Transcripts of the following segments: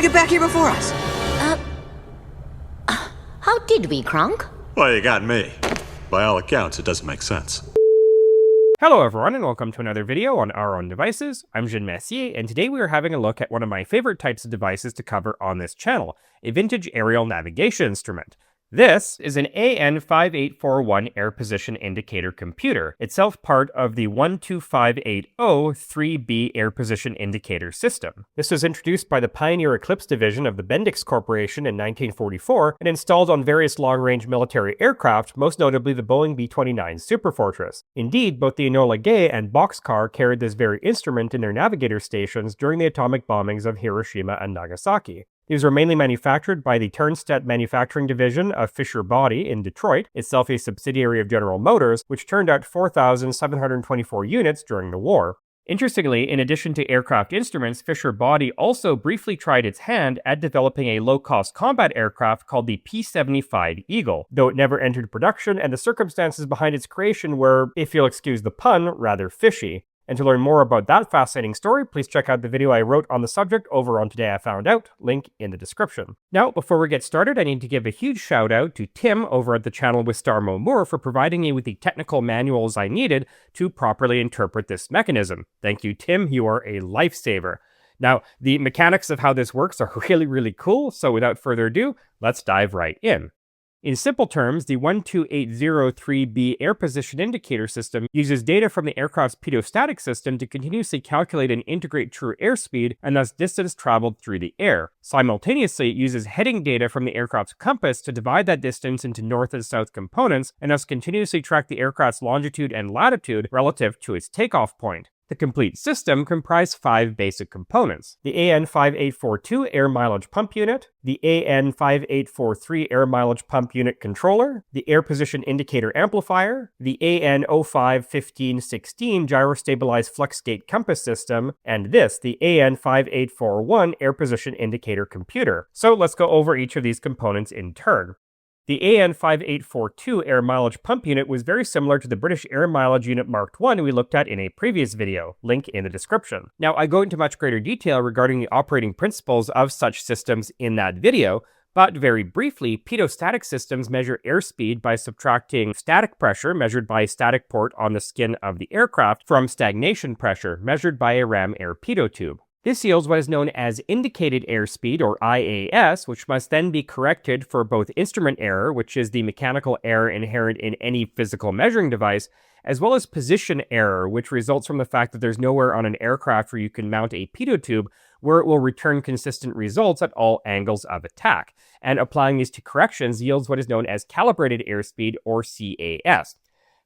you get back here before us? How did we, Kronk? Well, you got me. By all accounts, it doesn't make sense. Hello everyone and welcome to another video on Our Own Devices. I'm Jean Messier, and today we are having a look at one of my favorite types of devices to cover on this channel, a vintage aerial navigation instrument. This is an AN5841 air position indicator computer, itself part of the 12580 3B air position indicator system. This was introduced by the Pioneer Eclipse division of the Bendix Corporation in 1944 and installed on various long-range military aircraft, most notably the Boeing B-29 Superfortress. Indeed, both the Enola Gay and Boxcar carried this very instrument in their Navigator stations during the atomic bombings of Hiroshima and Nagasaki. These were mainly manufactured by the Turnstedt Manufacturing Division of Fisher Body in Detroit, itself a subsidiary of General Motors, which turned out 4,724 units during the war. Interestingly, in addition to aircraft instruments, Fisher Body also briefly tried its hand at developing a low-cost combat aircraft called the P-75 Eagle, though it never entered production and the circumstances behind its creation were, if you'll excuse the pun, rather fishy. And to learn more about that fascinating story, please check out the video I wrote on the subject over on Today I Found Out, link in the description. Now, before we get started, I need to give a huge shout out to Tim over at the channel with Starmo Moore for providing me with the technical manuals I needed to properly interpret this mechanism. Thank you, Tim, you are a lifesaver. Now, the mechanics of how this works are really cool, so without further ado, let's dive right in. In simple terms, the 12803B air position indicator system uses data from the aircraft's pitot-static system to continuously calculate and integrate true airspeed and thus distance traveled through the air. Simultaneously, it uses heading data from the aircraft's compass to divide that distance into north and south components and thus continuously track the aircraft's longitude and latitude relative to its takeoff point. The complete system comprised 5 basic components: the AN5842 Air Mileage Pump Unit, the AN5843 Air Mileage Pump Unit Controller, the Air Position Indicator Amplifier, the AN051516 Gyro Stabilized Flux Gate Compass System, and this, the AN5841 Air Position Indicator Computer. So let's go over each of these components in turn. The AN5842 Air Mileage Pump Unit was very similar to the British Air Mileage Unit Mark I we looked at in a previous video, link in the description. Now, I go into much greater detail regarding the operating principles of such systems in that video, but very briefly, pitot-static systems measure airspeed by subtracting static pressure, measured by a static port on the skin of the aircraft, from stagnation pressure, measured by a ram air pitot tube. This yields what is known as indicated airspeed, or IAS, which must then be corrected for both instrument error, which is the mechanical error inherent in any physical measuring device, as well as position error, which results from the fact that there's nowhere on an aircraft where you can mount a pitot tube where it will return consistent results at all angles of attack. And applying these two corrections yields what is known as calibrated airspeed, or CAS.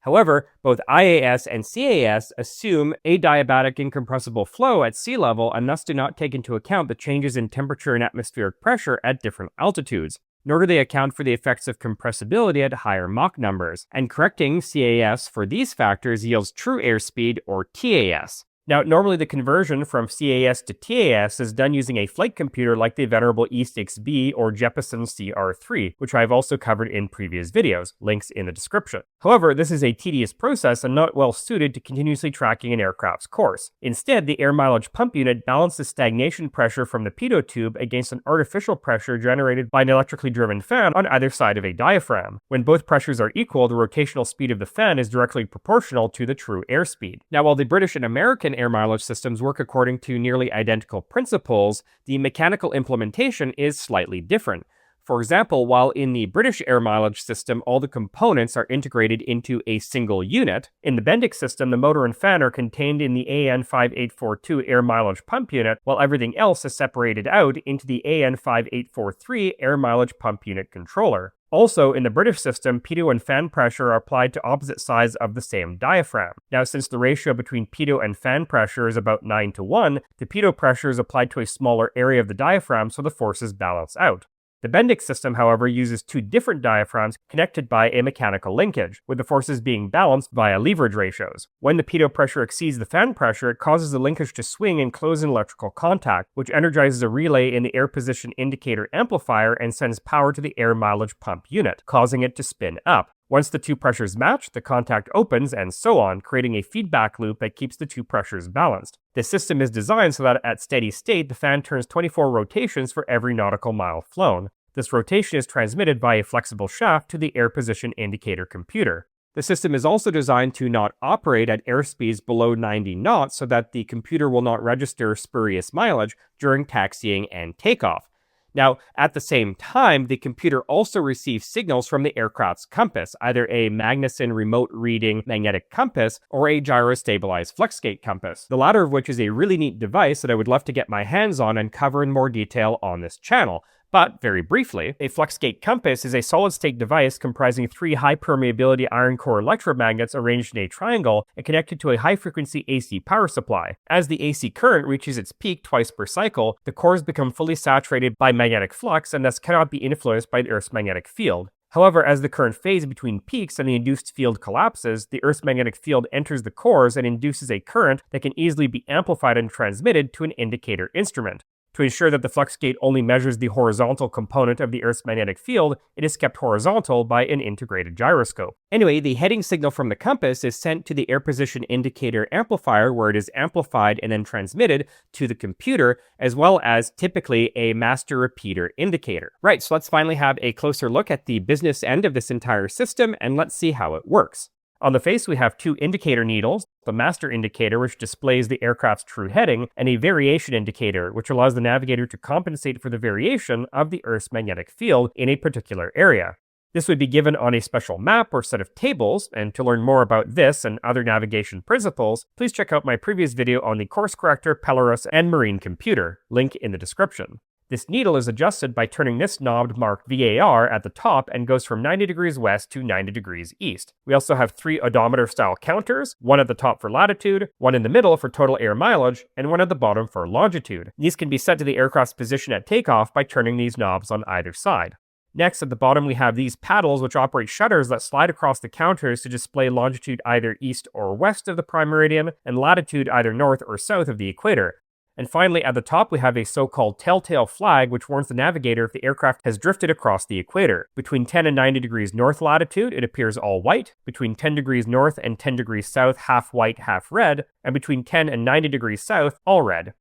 However, both IAS and CAS assume adiabatic incompressible flow at sea level and thus do not take into account the changes in temperature and atmospheric pressure at different altitudes, nor do they account for the effects of compressibility at higher Mach numbers, and correcting CAS for these factors yields true airspeed, or TAS. Now, normally the conversion from CAS to TAS is done using a flight computer like the venerable E6B or Jeppesen CR3, which I've also covered in previous videos, links in the description. However, this is a tedious process and not well suited to continuously tracking an aircraft's course. Instead, the air mileage pump unit balances stagnation pressure from the pitot tube against an artificial pressure generated by an electrically driven fan on either side of a diaphragm. When both pressures are equal, the rotational speed of the fan is directly proportional to the true airspeed. Now, while the British and American air mileage systems work according to nearly identical principles, the mechanical implementation is slightly different. For example, while in the British air mileage system all the components are integrated into a single unit, in the Bendix system the motor and fan are contained in the AN5842 air mileage pump unit, while everything else is separated out into the AN5843 air mileage pump unit controller. Also, in the British system, pitot and fan pressure are applied to opposite sides of the same diaphragm. Now, since the ratio between pitot and fan pressure is about 9:1, the pitot pressure is applied to a smaller area of the diaphragm so the forces balance out. The Bendix system, however, uses 2 different diaphragms connected by a mechanical linkage, with the forces being balanced via leverage ratios. When the pitot pressure exceeds the fan pressure, it causes the linkage to swing and close in electrical contact, which energizes a relay in the air position indicator amplifier and sends power to the air mileage pump unit, causing it to spin up. Once the two pressures match, the contact opens and so on, creating a feedback loop that keeps the two pressures balanced. This system is designed so that at steady state, the fan turns 24 rotations for every nautical mile flown. This rotation is transmitted by a flexible shaft to the air position indicator computer. The system is also designed to not operate at airspeeds below 90 knots so that the computer will not register spurious mileage during taxiing and takeoff. Now, at the same time, the computer also receives signals from the aircraft's compass, either a Magnuson remote reading magnetic compass or a gyro-stabilized fluxgate compass, the latter of which is a really neat device that I would love to get my hands on and cover in more detail on this channel. But, very briefly, a fluxgate compass is a solid-state device comprising 3 high-permeability iron core electromagnets arranged in a triangle and connected to a high-frequency AC power supply. As the AC current reaches its peak twice per cycle, the cores become fully saturated by magnetic flux and thus cannot be influenced by the Earth's magnetic field. However, as the current phase between peaks and the induced field collapses, the Earth's magnetic field enters the cores and induces a current that can easily be amplified and transmitted to an indicator instrument. To ensure that the fluxgate only measures the horizontal component of the Earth's magnetic field, it is kept horizontal by an integrated gyroscope. Anyway, the heading signal from the compass is sent to the air position indicator amplifier, where it is amplified and then transmitted to the computer, as well as typically a master repeater indicator. Right, so let's finally have a closer look at the business end of this entire system, and let's see how it works. On the face, we have 2 indicator needles, the master indicator, which displays the aircraft's true heading, and a variation indicator, which allows the navigator to compensate for the variation of the Earth's magnetic field in a particular area. This would be given on a special map or set of tables, and to learn more about this and other navigation principles, please check out my previous video on the course corrector, Pelorus, and Marine computer, link in the description. This needle is adjusted by turning this knob marked VAR at the top and goes from 90 degrees west to 90 degrees east. We also have 3 odometer-style counters, one at the top for latitude, one in the middle for total air mileage, and one at the bottom for longitude. These can be set to the aircraft's position at takeoff by turning these knobs on either side. Next, at the bottom, we have these paddles, which operate shutters that slide across the counters to display longitude either east or west of the prime meridian, and latitude either north or south of the equator. And finally, at the top, we have a so-called telltale flag, which warns the navigator if the aircraft has drifted across the equator. Between 10 and 90 degrees north latitude, it appears all white. Between 10 degrees north and 10 degrees south, half white, half red. And between 10 and 90 degrees south, all red.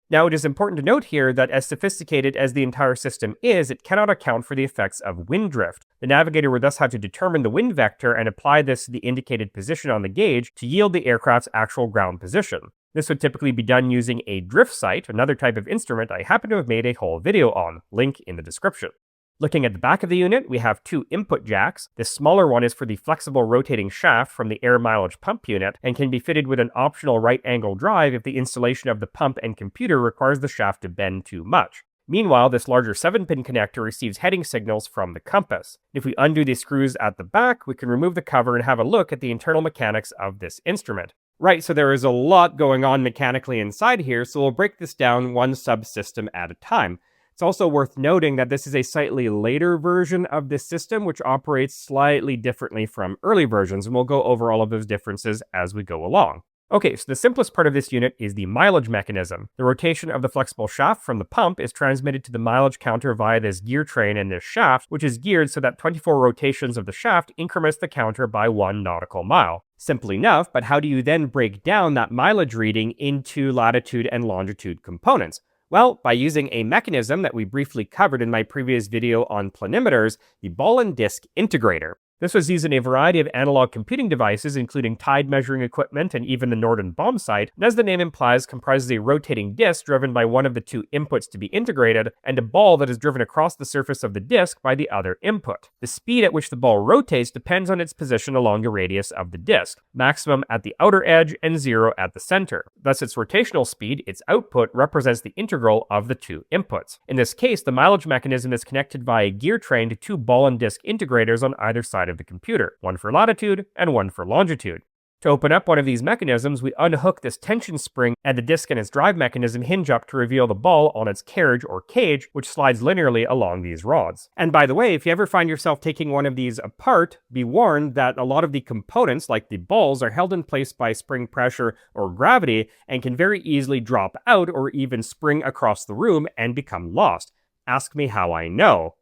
Now, it is important to note here that as sophisticated as the entire system is, it cannot account for the effects of wind drift. The navigator would thus have to determine the wind vector and apply this to the indicated position on the gauge to yield the aircraft's actual ground position. This would typically be done using a drift sight, another type of instrument I happen to have made a whole video on, link in the description. Looking at the back of the unit, we have 2 input jacks. This smaller one is for the flexible rotating shaft from the air mileage pump unit and can be fitted with an optional right angle drive if the installation of the pump and computer requires the shaft to bend too much. Meanwhile, this larger 7-pin connector receives heading signals from the compass. If we undo the screws at the back, we can remove the cover and have a look at the internal mechanics of this instrument. Right, so there is a lot going on mechanically inside here, so we'll break this down one subsystem at a time. It's also worth noting that this is a slightly later version of this system, which operates slightly differently from early versions, and we'll go over all of those differences as we go along. Okay, so the simplest part of this unit is the mileage mechanism. The rotation of the flexible shaft from the pump is transmitted to the mileage counter via this gear train and this shaft, which is geared so that 24 rotations of the shaft increments the counter by 1 nautical mile. Simple enough, but how do you then break down that mileage reading into latitude and longitude components? Well, by using a mechanism that we briefly covered in my previous video on planimeters, the ball and disc integrator. This was used in a variety of analog computing devices, including tide measuring equipment and even the Norden bomb sight, and as the name implies, comprises a rotating disc driven by one of the 2 inputs to be integrated, and a ball that is driven across the surface of the disc by the other input. The speed at which the ball rotates depends on its position along the radius of the disc, maximum at the outer edge and 0 at the center. Thus, its rotational speed, its output, represents the integral of the 2 inputs. In this case, the mileage mechanism is connected via a gear train to 2 ball and disc integrators on either side of the computer, one for latitude and one for longitude. To open up one of these mechanisms, we unhook this tension spring and the disc and its drive mechanism hinge up to reveal the ball on its carriage or cage, which slides linearly along these rods. And by the way, if you ever find yourself taking one of these apart, be warned that a lot of the components, like the balls, are held in place by spring pressure or gravity and can very easily drop out or even spring across the room and become lost. Ask me how I know.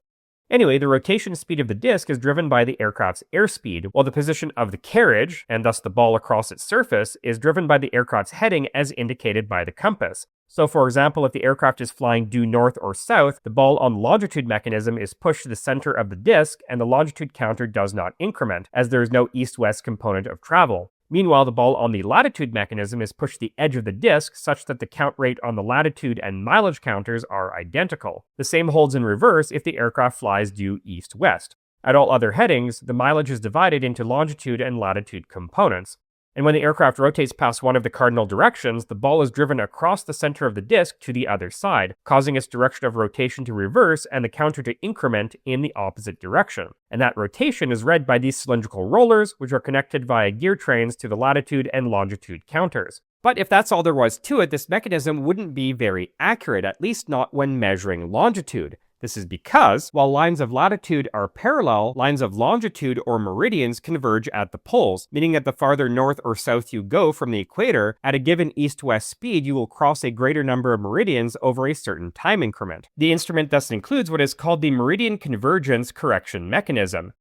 Anyway, the rotation speed of the disk is driven by the aircraft's airspeed, while the position of the carriage, and thus the ball across its surface, is driven by the aircraft's heading as indicated by the compass. So for example, if the aircraft is flying due north or south, the ball on the longitude mechanism is pushed to the center of the disk, and the longitude counter does not increment, as there is no east-west component of travel. Meanwhile, the ball on the latitude mechanism is pushed to the edge of the disk such that the count rate on the latitude and mileage counters are identical. The same holds in reverse if the aircraft flies due east-west. At all other headings, the mileage is divided into longitude and latitude components. And when the aircraft rotates past one of the cardinal directions, the ball is driven across the center of the disk to the other side, causing its direction of rotation to reverse and the counter to increment in the opposite direction. And that rotation is read by these cylindrical rollers, which are connected via gear trains to the latitude and longitude counters. But if that's all there was to it, this mechanism wouldn't be very accurate, at least not when measuring longitude. This is because, while lines of latitude are parallel, lines of longitude or meridians converge at the poles, meaning that the farther north or south you go from the equator, at a given east-west speed, you will cross a greater number of meridians over a certain time increment. The instrument thus includes what is called the Meridian Convergence Correction Mechanism.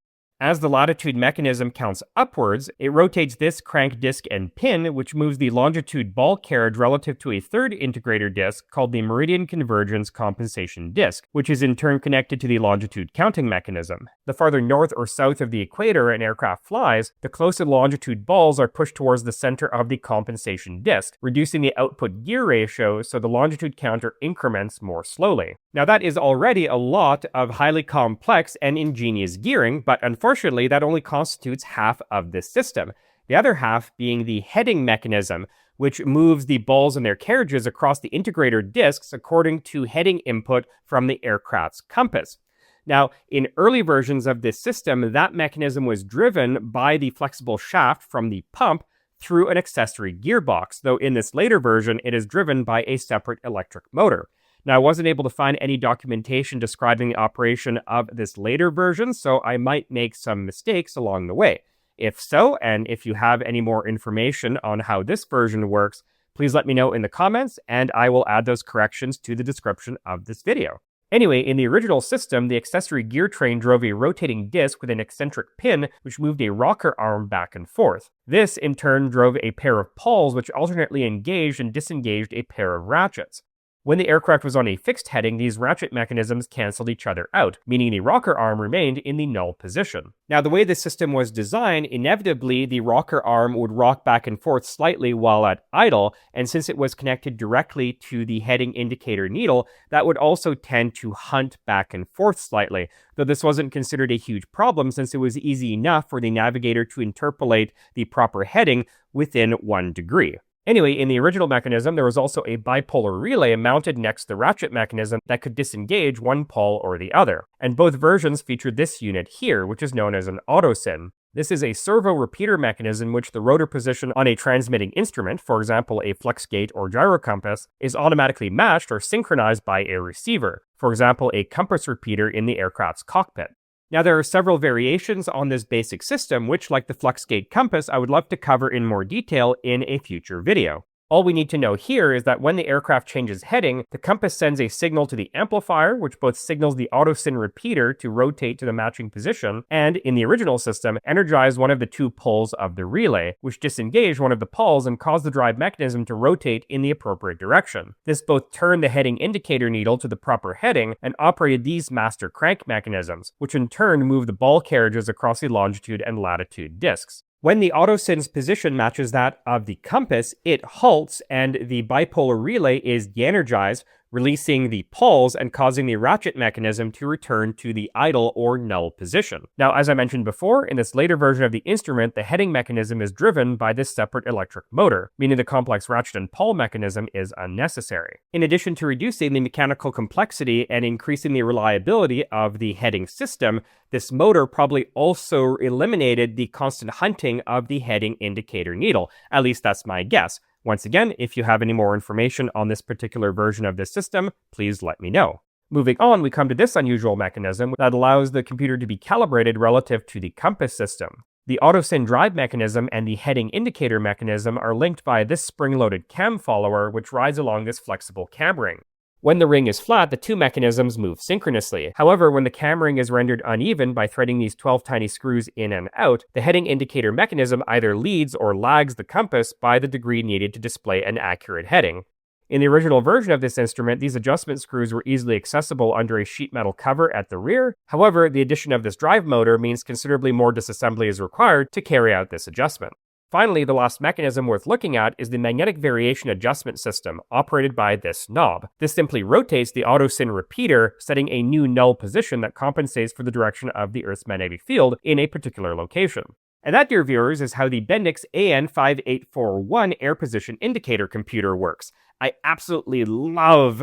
As the latitude mechanism counts upwards, it rotates this crank disc and pin, which moves the longitude ball carriage relative to a third integrator disc called the Meridian Convergence Compensation Disc, which is in turn connected to the longitude counting mechanism. The farther north or south of the equator an aircraft flies, the closer longitude balls are pushed towards the center of the compensation disc, reducing the output gear ratio so the longitude counter increments more slowly. Now that is already a lot of highly complex and ingenious gearing, but unfortunately that only constitutes half of this system. The other half being the heading mechanism, which moves the balls and their carriages across the integrator discs according to heading input from the aircraft's compass. Now, in early versions of this system, that mechanism was driven by the flexible shaft from the pump through an accessory gearbox, though in this later version it is driven by a separate electric motor. Now, I wasn't able to find any documentation describing the operation of this later version, so I might make some mistakes along the way. If so, and if you have any more information on how this version works, please let me know in the comments, and I will add those corrections to the description of this video. Anyway, in the original system, the accessory gear train drove a rotating disc with an eccentric pin, which moved a rocker arm back and forth. This, in turn, drove a pair of pawls, which alternately engaged and disengaged a pair of ratchets. When the aircraft was on a fixed heading, these ratchet mechanisms canceled each other out, meaning the rocker arm remained in the null position. Now, the way the system was designed, inevitably the rocker arm would rock back and forth slightly while at idle, and since it was connected directly to the heading indicator needle, that would also tend to hunt back and forth slightly, though this wasn't considered a huge problem since it was easy enough for the navigator to interpolate the proper heading within 1 degree. Anyway, in the original mechanism, there was also a bipolar relay mounted next to the ratchet mechanism that could disengage one pawl or the other. And both versions featured this unit here, which is known as an Autosyn. This is a servo repeater mechanism in which the rotor position on a transmitting instrument, for example a flux gate or gyro compass, is automatically matched or synchronized by a receiver, for example a compass repeater in the aircraft's cockpit. Now, there are several variations on this basic system, which, like the flux gate compass, I would love to cover in more detail in a future video. All we need to know here is that when the aircraft changes heading, the compass sends a signal to the amplifier, which both signals the Autosyn Repeater to rotate to the matching position, and, in the original system, energize one of the 2 poles of the relay, which disengage one of the poles and cause the drive mechanism to rotate in the appropriate direction. This both turned the heading indicator needle to the proper heading and operated these master crank mechanisms, which in turn moved the ball carriages across the longitude and latitude discs. When the Autosyn's position matches that of the compass, it halts and the bipolar relay is de-energized, releasing the poles and causing the ratchet mechanism to return to the idle or null position. Now, as I mentioned before, in this later version of the instrument, the heading mechanism is driven by this separate electric motor, meaning the complex ratchet and pawl mechanism is unnecessary. In addition to reducing the mechanical complexity and increasing the reliability of the heading system, this motor probably also eliminated the constant hunting of the heading indicator needle. At least that's my guess. Once again, if you have any more information on this particular version of this system, please let me know. Moving on, we come to this unusual mechanism that allows the computer to be calibrated relative to the compass system. The Autosyn Drive mechanism and the heading indicator mechanism are linked by this spring-loaded cam follower, which rides along this flexible cam ring. When the ring is flat, the two mechanisms move synchronously. However, when the cam ring is rendered uneven by threading these 12 tiny screws in and out, the heading indicator mechanism either leads or lags the compass by the degree needed to display an accurate heading. In the original version of this instrument, these adjustment screws were easily accessible under a sheet metal cover at the rear. However, the addition of this drive motor means considerably more disassembly is required to carry out this adjustment. Finally, the last mechanism worth looking at is the magnetic variation adjustment system, operated by this knob. This simply rotates the Autosyn Repeater, setting a new null position that compensates for the direction of the Earth's magnetic field in a particular location. And that, dear viewers, is how the Bendix AN5841 air position indicator computer works. I absolutely love...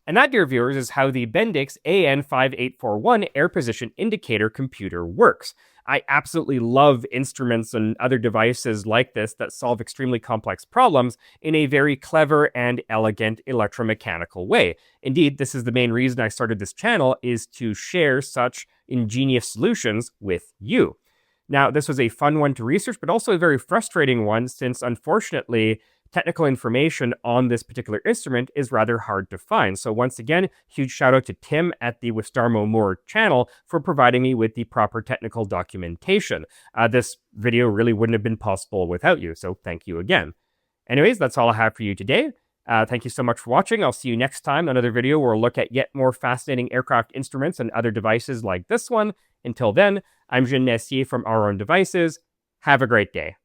And that, dear viewers, is how the Bendix AN5841 air position indicator computer works. I absolutely love instruments and other devices like this that solve extremely complex problems in a very clever and elegant electromechanical way. Indeed, this is the main reason I started this channel, is to share such ingenious solutions with you. Now, this was a fun one to research, but also a very frustrating one, since unfortunately, technical information on this particular instrument is rather hard to find. So once again, huge shout out to Tim at the Wistarmo Moore channel for providing me with the proper technical documentation. This video really wouldn't have been possible without you, so thank you again. Anyways, that's all I have for you today. Thank you so much for watching. I'll see you next time in another video where we'll look at yet more fascinating aircraft instruments and other devices like this one. Until then, I'm Jean Nessier from Our Own Devices. Have a great day.